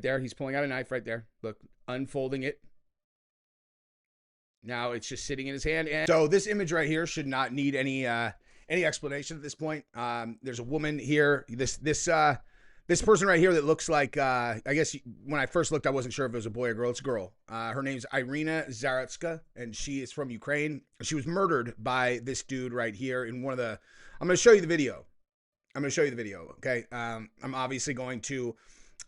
There, he's pulling out a knife right there. Look, unfolding it. Now it's just sitting in his hand. And so this image right here should not need any explanation at this point. There's a woman here. This person right here that looks like, I guess when I first looked, I wasn't sure if it was a boy or girl. It's a girl. Her name's Iryna Zarutska, and she is from Ukraine. She was murdered by this dude right here in one of the, I'm going to show you the video. Okay? I'm obviously going to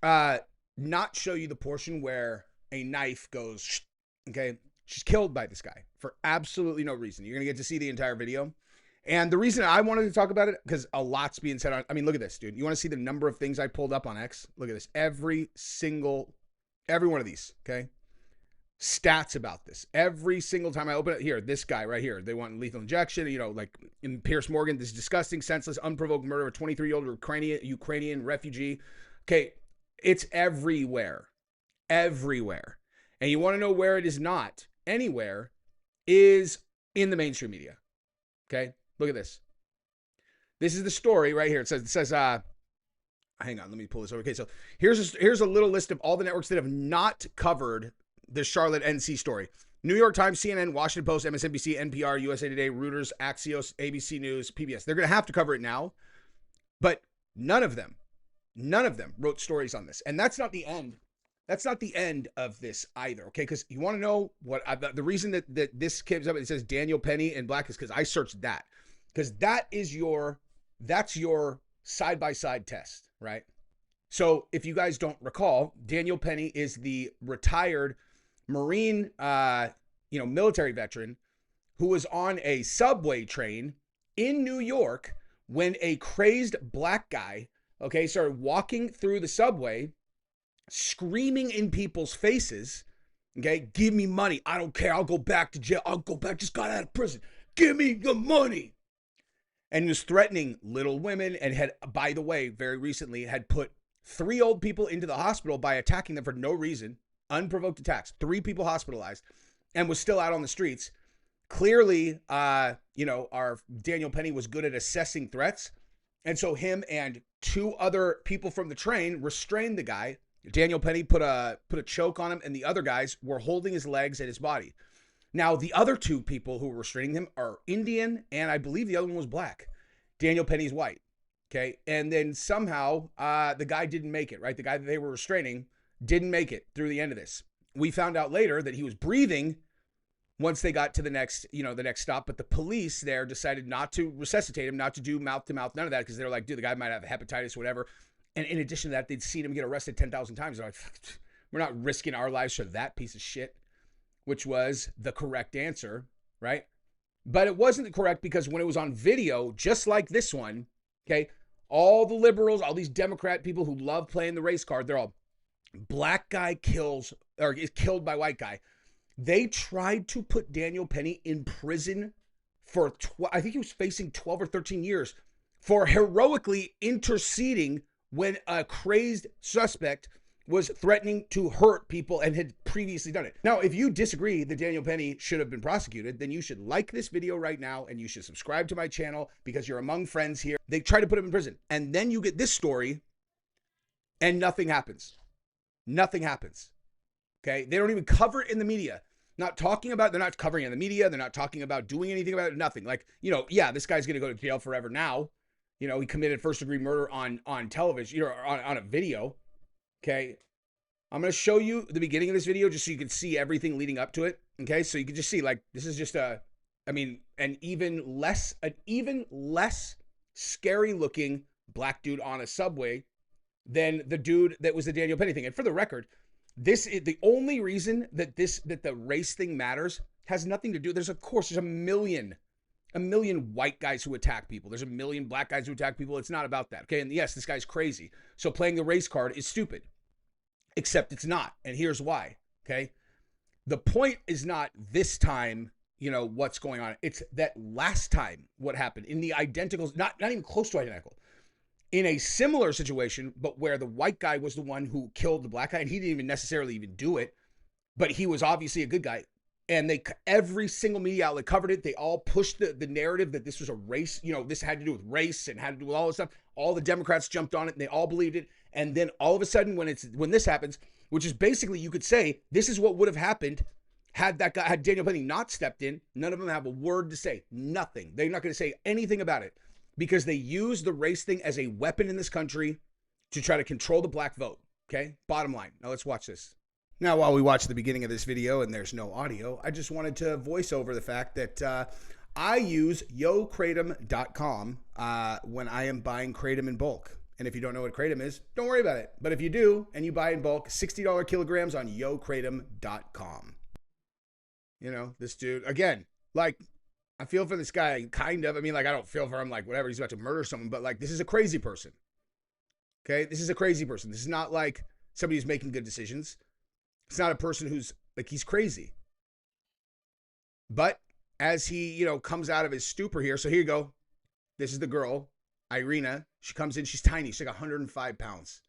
not show you the portion where a knife goes, okay? She's killed by this guy for absolutely no reason. You're going to get to see the entire video. And the reason I wanted to talk about it, because a lot's being said on, I mean, look at this, dude. You want to see the number of things I pulled up on X? Look at this. Every one of these, okay? Stats about this. Every single time I open it, here, this guy right here, they want lethal injection, you know, like in Pierce Morgan, this disgusting, senseless, unprovoked murder of a 23-year-old Ukrainian refugee. Okay, it's everywhere. Everywhere. And you want to know where it is not anywhere is in the mainstream media. Okay? Look at this. This is the story right here. It says, hang on, let me pull this over. Okay, so here's a little list of all the networks that have not covered the Charlotte NC story. New York Times, CNN, Washington Post, MSNBC, NPR, USA Today, Reuters, Axios, ABC News, PBS. They're going to have to cover it now, but none of them wrote stories on this. And that's not the end. That's not the end of this either, okay? Because you want to know what the reason that this comes up, it says Daniel Penny in black, is because I searched that. Because that's your side-by-side test, right? So if you guys don't recall, Daniel Penny is the retired Marine, military veteran who was on a subway train in New York when a crazed black guy, okay, started walking through the subway, screaming in people's faces, okay, give me money. I don't care. I'll go back to jail. I'll go back. Just got out of prison. Give me the money. And he was threatening little women and had, by the way, very recently had put 3 old people into the hospital by attacking them for no reason, unprovoked attacks, 3 people hospitalized, and was still out on the streets. Clearly, our Daniel Penny was good at assessing threats. And so him and 2 other people from the train restrained the guy. Daniel Penny put a choke on him, and the other guys were holding his legs and his body. Now, the other 2 people who were restraining him are Indian, and I believe the other one was black. Daniel Penny's white, okay? And then somehow the guy didn't make it, right? The guy that they were restraining didn't make it through the end of this. We found out later that he was breathing once they got to the next stop, but the police there decided not to resuscitate him, not to do mouth-to-mouth, none of that, because they're like, dude, the guy might have hepatitis, whatever. And in addition to that, they'd seen him get arrested 10,000 times. They're like, we're not risking our lives for that piece of shit, which was the correct answer, right? But it wasn't correct because when it was on video, just like this one, okay, all the liberals, all these Democrat people who love playing the race card, they're all black guy is killed by white guy. They tried to put Daniel Penny in prison for, I think he was facing 12 or 13 years for heroically interceding when a crazed suspect was threatening to hurt people and had previously done it. Now, if you disagree that Daniel Penny should have been prosecuted, then you should like this video right now and you should subscribe to my channel because you're among friends here. They try to put him in prison. And then you get this story and nothing happens. Nothing happens. Okay? They don't even cover it in the media. Not talking about, they're not covering it in the media. They're not talking about doing anything about it. Nothing. Like, yeah, this guy's going to go to jail forever now. He committed first-degree murder on television, on a video. Okay, I'm going to show you the beginning of this video just so you can see everything leading up to it. Okay, so you can just see, like, this is just an even less scary-looking black dude on a subway than the dude that was the Daniel Penny thing. And for the record, this is the only reason that the race thing matters has nothing to do. There's a million white guys who attack people. There's a million black guys who attack people. It's not about that. Okay. And yes, this guy's crazy. So playing the race card is stupid, except it's not. And here's why. Okay. The point is not this time, what's going on. It's that last time what happened in the identical, not even close to identical, in a similar situation, but where the white guy was the one who killed the black guy and he didn't even necessarily even do it, but he was obviously a good guy. And every single media outlet covered it. They all pushed the narrative that this was a race, this had to do with race and had to do with all this stuff. All the Democrats jumped on it and they all believed it. And then all of a sudden when this happens, which is basically, you could say, this is what would have happened had Daniel Penny not stepped in. None of them have a word to say. Nothing. They're not going to say anything about it because they use the race thing as a weapon in this country to try to control the black vote. Okay? Bottom line. Now let's watch this. Now, while we watch the beginning of this video and there's no audio, I just wanted to voice over the fact that I use YoKratom.com when I am buying Kratom in bulk. And if you don't know what Kratom is, don't worry about it. But if you do, and you buy in bulk, $60 kilograms on YoKratom.com. You know, this dude, again, like, I feel for this guy, kind of. I mean, like, I don't feel for him, like, whatever, he's about to murder someone. But, like, this is a crazy person. Okay? This is a crazy person. This is not, like, somebody who's making good decisions. It's not a person who's, like, he's crazy. But as he, you know, comes out of his stupor here, so here you go. This is the girl, Iryna. She comes in, she's tiny, she's like 105 pounds.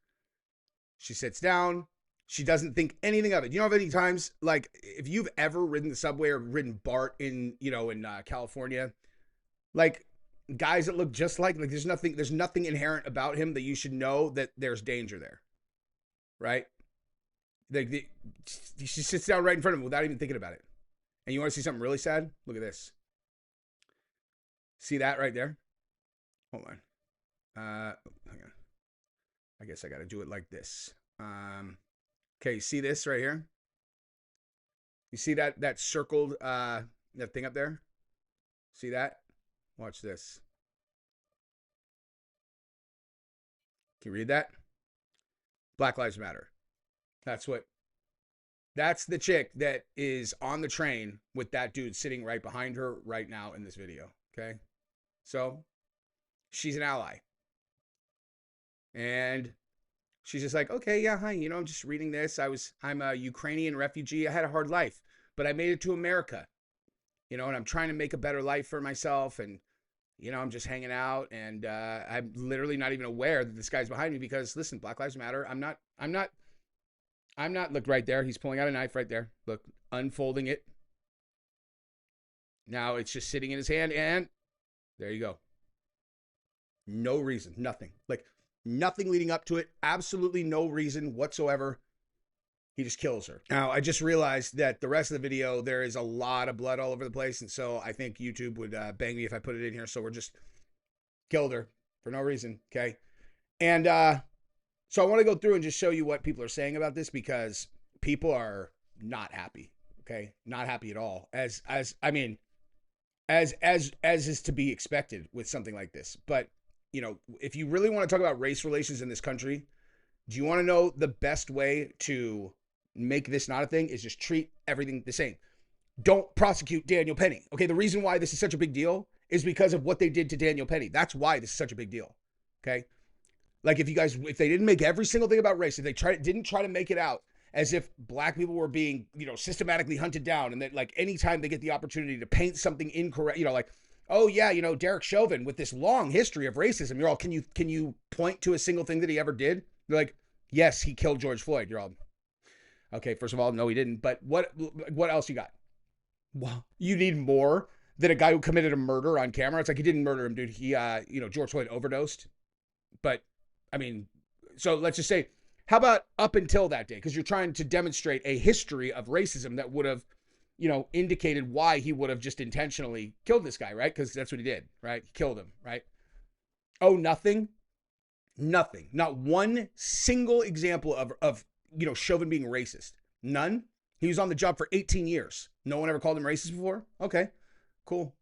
She sits down, she doesn't think anything of it. You know how many times, like, if you've ever ridden the subway or ridden BART in, you know, in California, like, guys that look just like there's nothing inherent about him that you should know that there's danger there, right? Like, she sits down right in front of him without even thinking about it. And you want to see something really sad? Look at this. See that right there? Hold on. Hang on. I guess I got to do it like this. Okay, see this right here? You see that circled, that thing up there? See that? Watch this. Can you read that? Black Lives Matter. That's the chick that is on the train with that dude sitting right behind her right now in this video. Okay? So, she's an ally. And she's just like, okay, yeah, hi, you know, I'm just reading this. I'm a Ukrainian refugee. I had a hard life, but I made it to America, you know, and I'm trying to make a better life for myself. And, you know, I'm just hanging out, and I'm literally not even aware that this guy's behind me because, listen, Black Lives Matter. I'm not, look right there. He's pulling out a knife right there. Look, unfolding it. Now it's just sitting in his hand, and there you go. No reason, nothing. Like, nothing leading up to it. Absolutely no reason whatsoever. He just kills her. Now, I just realized that the rest of the video, there is a lot of blood all over the place. And so I think YouTube would bang me if I put it in here. So we're just killed her for no reason. Okay. And so I want to go through and just show you what people are saying about this, because people are not happy. Okay. Not happy at all. As is to be expected with something like this. But, you know, if you really want to talk about race relations in this country, do you want to know the best way to make this not a thing is just treat everything the same. Don't prosecute Daniel Penny. Okay, the reason why this is such a big deal is because of what they did to Daniel Penny. That's why this is such a big deal. Okay? Like, if they didn't make every single thing about race, if they didn't try to make it out as if black people were being, you know, systematically hunted down, and that, like, anytime they get the opportunity to paint something incorrect, you know, like, oh yeah, you know, Derek Chauvin with this long history of racism. You're all, can you point to a single thing that he ever did? They're like, yes, he killed George Floyd. You're all, okay, first of all, no, he didn't. But what else you got? Well, you need more than a guy who committed a murder on camera. It's like, he didn't murder him, dude. He, you know, George Floyd overdosed. But, I mean, so let's just say, how about up until that day? Because you're trying to demonstrate a history of racism that would have, you know, indicated why he would have just intentionally killed this guy, right? Because that's what he did, right? He killed him, right? Oh, nothing? Nothing. Not one single example of you know, Chauvin being racist. None. He was on the job for 18 years. No one ever called him racist before? Okay, cool.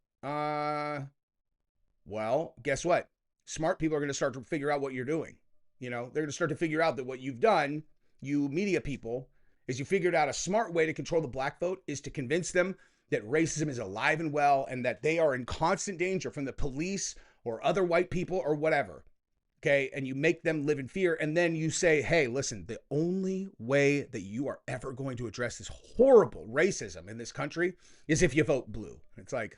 Well, guess what? Smart people are going to start to figure out what you're doing. You know, they're going to start to figure out that what you've done, you media people, is you figured out a smart way to control the black vote is to convince them that racism is alive and well and that they are in constant danger from the police or other white people or whatever. Okay. And you make them live in fear. And then you say, hey, listen, the only way that you are ever going to address this horrible racism in this country is if you vote blue. It's like,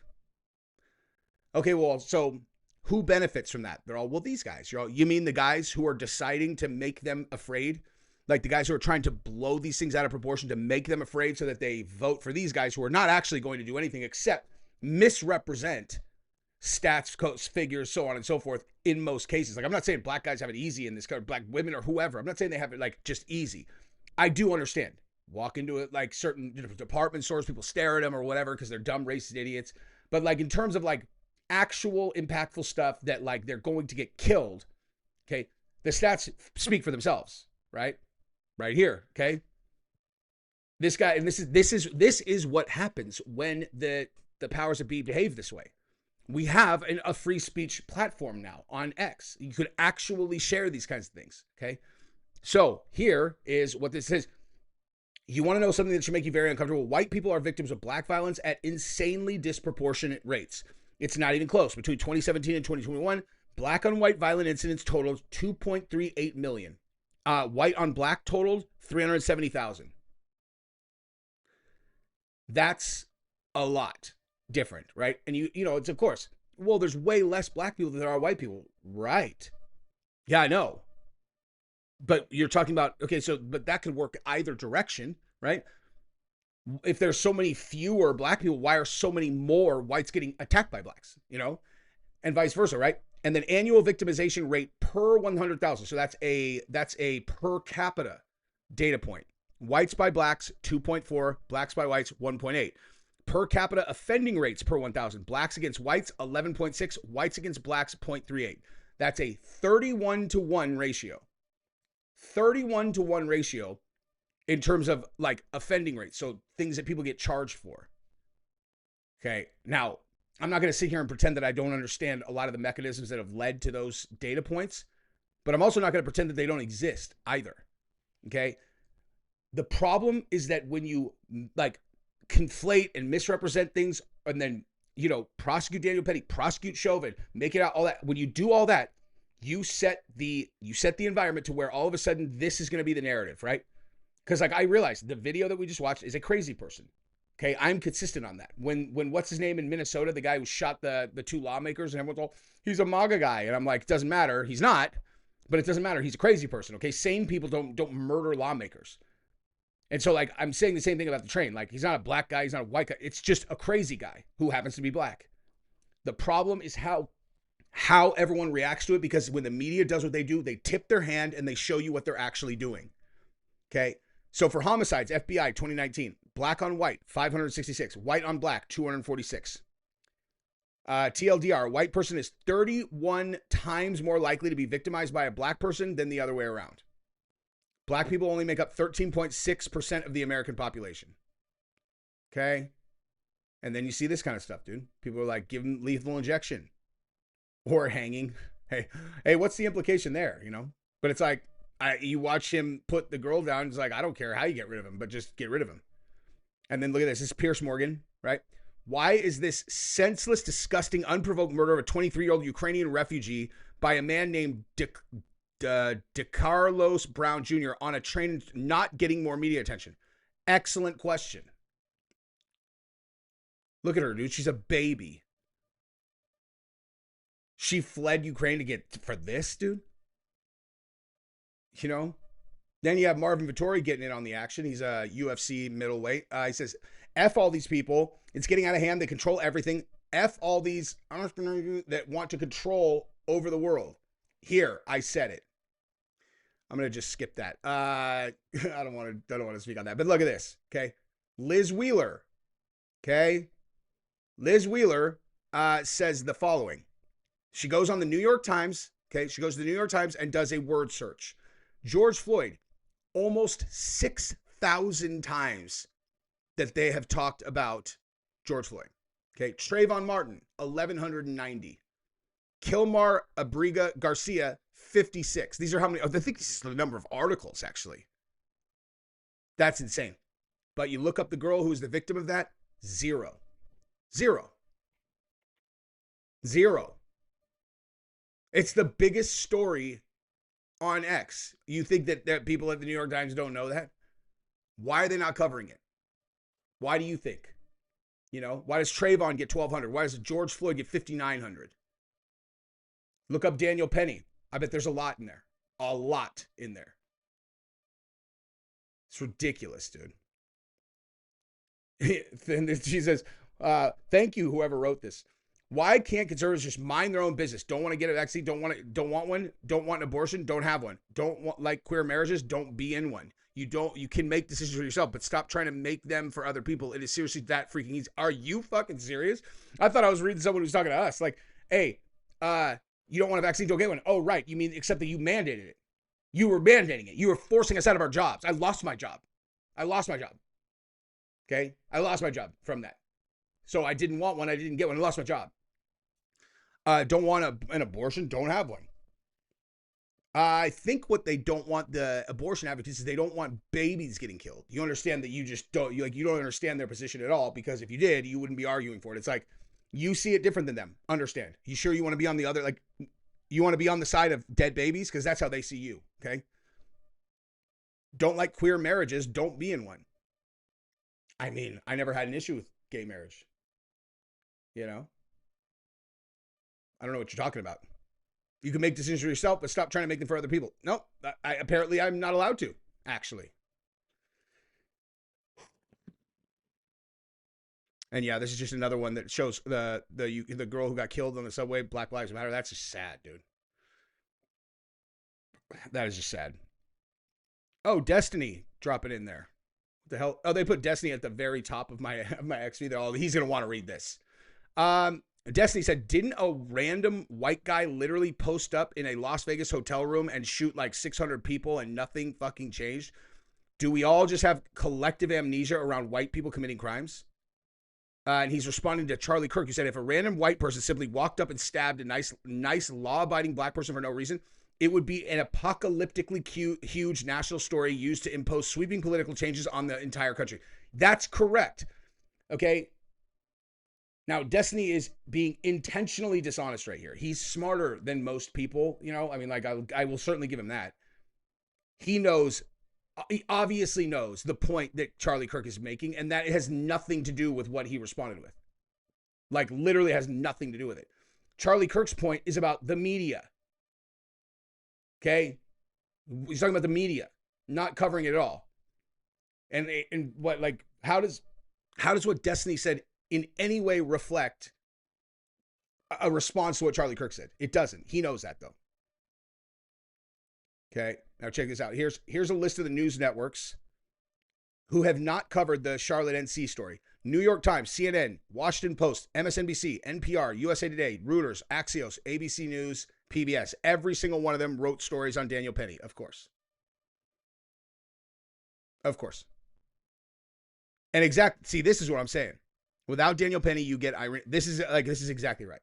okay, well, so who benefits from that? They're all, well, these guys. You're all, you mean the guys who are deciding to make them afraid? Like the guys who are trying to blow these things out of proportion to make them afraid so that they vote for these guys who are not actually going to do anything except misrepresent stats, codes, figures, so on and so forth in most cases. Like, I'm not saying black guys have it easy in this country, black women or whoever. I'm not saying they have it like just easy. I do understand. Walk into it like certain department stores, people stare at them or whatever because they're dumb, racist idiots. But like in terms of like actual impactful stuff that like they're going to get killed, okay, the stats speak for themselves, right? Right here, okay? This guy, and this is what happens when the powers that be behave this way. We have a free speech platform now on X. You could actually share these kinds of things, okay? So here is what this is. You want to know something that should make you very uncomfortable? White people are victims of black violence at insanely disproportionate rates. It's not even close. Between 2017 and 2021, black on white violent incidents totaled 2.38 million. White on black totaled 370,000. That's a lot different, right? And you know, it's of course, well, there's way less black people than there are white people. Right. Yeah, I know. But you're talking about, okay, so, but that could work either direction, right? If there's so many fewer black people, why are so many more whites getting attacked by blacks, you know? And vice versa, right? And then annual victimization rate per 100,000. So that's a per capita data point. Whites by blacks, 2.4, blacks by whites, 1.8. Per capita offending rates per 1,000. Blacks against whites, 11.6. Whites against blacks, 0.38. That's a 31-to-1 ratio. 31-to-1 ratio in terms of like offending rates. So things that people get charged for. Okay. Now, I'm not going to sit here and pretend that I don't understand a lot of the mechanisms that have led to those data points, but I'm also not going to pretend that they don't exist either. Okay. The problem is that when you like conflate and misrepresent things and then, you know, prosecute Daniel Penny, prosecute Chauvin, make it out, all that. When you do all that, you set the environment to where all of a sudden this is going to be the narrative, right? Because like I realized the video that we just watched is a crazy person. Okay, I'm consistent on that. When what's his name in Minnesota, the guy who shot the two lawmakers and everyone's all, he's a MAGA guy, and I'm like, it doesn't matter, he's not, but it doesn't matter, he's a crazy person. Okay, sane people don't murder lawmakers. And so like I'm saying the same thing about the train. Like he's not a black guy, he's not a white guy. It's just a crazy guy who happens to be black. The problem is how everyone reacts to it, because when the media does what they do, they tip their hand and they show you what they're actually doing. Okay. So for homicides, FBI 2019, black on white, 566, white on black, 246. TLDR, white person is 31 times more likely to be victimized by a black person than the other way around. Black people only make up 13.6% of the American population. Okay. And then you see this kind of stuff, dude. People are like, give him lethal injection. Or hanging. Hey, what's the implication there, you know? But it's like, you watch him put the girl down. It's like, I don't care how you get rid of him, but just get rid of him. And then look at this. This is Pierce Morgan, right? Why is this senseless, disgusting, unprovoked murder of a 23-year-old Ukrainian refugee by a man named Decarlos Brown Jr. on a train not getting more media attention? Excellent question. Look at her, dude. She's a baby. She fled Ukraine to get for this, dude. You know? Then you have Marvin Vittori getting in on the action. He's a UFC middleweight. He says, F all these people. It's getting out of hand. They control everything. F all these entrepreneurs that want to control over the world. Here, I said it. I'm going to just skip that. I don't want to speak on that. But look at this, okay? Liz Wheeler, okay? Liz Wheeler says the following. She goes on the New York Times, okay? She goes to the New York Times and does a word search. George Floyd, almost 6,000 times that they have talked about George Floyd. Okay, Trayvon Martin, 1,190. Kilmar Abriga Garcia, 56. These are how many, I think this is the number of articles, actually. That's insane. But you look up the girl who's the victim of that, zero. It's the biggest story on X. You think that people at the New York Times don't know that? Why are they not covering it? Why do you think? You know, why does Trayvon get 1,200? Why does George Floyd get 5,900? Look up Daniel Penny. I bet there's a lot in there. A lot in there. It's ridiculous, dude. Then she says, thank you, whoever wrote this. Why can't conservatives just mind their own business? Don't want to get a vaccine, don't want one, don't want an abortion, don't have one. Don't want like queer marriages, don't be in one. You can make decisions for yourself, but stop trying to make them for other people. It is seriously that freaking easy. Are you fucking serious? I thought I was reading someone who was talking to us. Like, hey, you don't want a vaccine, don't get one. Oh, right. You mean except that you mandated it. You were mandating it. You were forcing us out of our jobs. I lost my job. Okay? I lost my job from that. So I didn't want one. I didn't get one. I lost my job. Don't want an abortion, don't have one. I think what they don't want the abortion advocates is they don't want babies getting killed. You understand that you just don't, you don't understand their position at all, because if you did, you wouldn't be arguing for it. It's like, you see it different than them. Understand. You sure you want to be on the other, like, you want to be on the side of dead babies? Because that's how they see you, okay? Don't like queer marriages, don't be in one. I mean, I never had an issue with gay marriage. You know? I don't know what you're talking about. You can make decisions for yourself, but stop trying to make them for other people. No, apparently I'm not allowed to, actually. And yeah, this is just another one that shows the girl who got killed on the subway, Black Lives Matter. That's just sad, dude. That is just sad. Oh, Destiny dropping in there. What the hell? Oh, they put Destiny at the very top of my XP. Oh, he's gonna want to read this. Destiny said, didn't a random white guy literally post up in a Las Vegas hotel room and shoot like 600 people and nothing fucking changed? Do we all just have collective amnesia around white people committing crimes? And he's responding to Charlie Kirk, who said, if a random white person simply walked up and stabbed a nice law-abiding black person for no reason, it would be an apocalyptically huge national story used to impose sweeping political changes on the entire country. That's correct. Okay? Now, Destiny is being intentionally dishonest right here. He's smarter than most people, you know? I mean, like, I will certainly give him that. He obviously knows the point that Charlie Kirk is making, and that it has nothing to do with what he responded with. Like, literally has nothing to do with it. Charlie Kirk's point is about the media. Okay? He's talking about the media, not covering it at all. And what, like, how does what Destiny said in any way reflect a response to what Charlie Kirk said? It doesn't. He knows that, though. Okay, now check this out. Here's a list of the news networks who have not covered the Charlotte NC story. New York Times, CNN, Washington Post, MSNBC, NPR, USA Today, Reuters, Axios, ABC News, PBS. Every single one of them wrote stories on Daniel Penny, of course. Of course. And see, this is what I'm saying. Without Daniel Penny, you get Iryna. This is exactly right.